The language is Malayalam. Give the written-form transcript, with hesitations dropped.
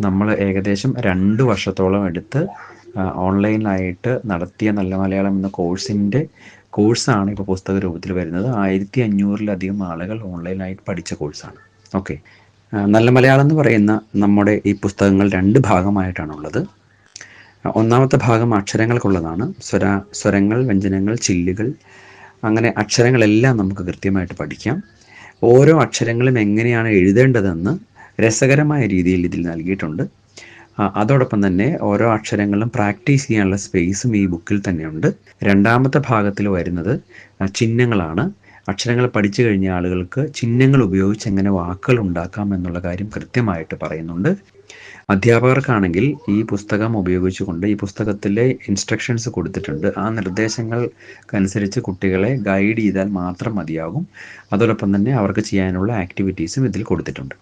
നമ്മൾ ഏകദേശം 2 വർഷത്തോളം എടുത്ത് ഓൺലൈനിലായിട്ട് നടത്തിയ നല്ല മലയാളം എന്ന കോഴ്സാണ് ഇപ്പോൾ പുസ്തക രൂപത്തിൽ വരുന്നത്. 1500-ലധികം ആളുകൾ ഓൺലൈനായിട്ട് പഠിച്ച കോഴ്സാണ്. ഓക്കെ. നല്ല മലയാളം എന്ന് പറയുന്ന നമ്മുടെ ഈ പുസ്തകങ്ങൾ 2 ഭാഗമായിട്ടാണുള്ളത്. ഒന്നാമത്തെ ഭാഗം അക്ഷരങ്ങൾക്കുള്ളതാണ്. സ്വരങ്ങൾ, വ്യഞ്ജനങ്ങൾ, ചില്ലുകൾ, അങ്ങനെ അക്ഷരങ്ങളെല്ലാം നമുക്ക് കൃത്യമായിട്ട് പഠിക്കാം. ഓരോ അക്ഷരങ്ങളും എങ്ങനെയാണ് എഴുതേണ്ടതെന്ന് രസകരമായ രീതിയിൽ ഇതിൽ നൽകിയിട്ടുണ്ട്. അതോടൊപ്പം തന്നെ ഓരോ അക്ഷരങ്ങളും പ്രാക്ടീസ് ചെയ്യാനുള്ള സ്പേസും ഈ ബുക്കിൽ തന്നെയുണ്ട്. രണ്ടാമത്തെ ഭാഗത്തിൽ വരുന്നത് ചിഹ്നങ്ങളാണ്. അക്ഷരങ്ങൾ പഠിച്ചു കഴിഞ്ഞ ആളുകൾക്ക് ചിഹ്നങ്ങൾ ഉപയോഗിച്ച് എങ്ങനെ വാക്കുകൾ ഉണ്ടാക്കാം എന്നുള്ള കാര്യം കൃത്യമായിട്ട് പറയുന്നുണ്ട്. അധ്യാപകർക്കാണെങ്കിൽ ഈ പുസ്തകം ഉപയോഗിച്ചുകൊണ്ട് ഈ പുസ്തകത്തിലെ ഇൻസ്ട്രക്ഷൻസ് കൊടുത്തിട്ടുണ്ട്. ആ നിർദ്ദേശങ്ങൾക്കനുസരിച്ച് കുട്ടികളെ ഗൈഡ് ചെയ്താൽ മാത്രം മതിയാകും. അതോടൊപ്പം തന്നെ അവർക്ക് ചെയ്യാനുള്ള ആക്ടിവിറ്റീസും ഇതിൽ കൊടുത്തിട്ടുണ്ട്.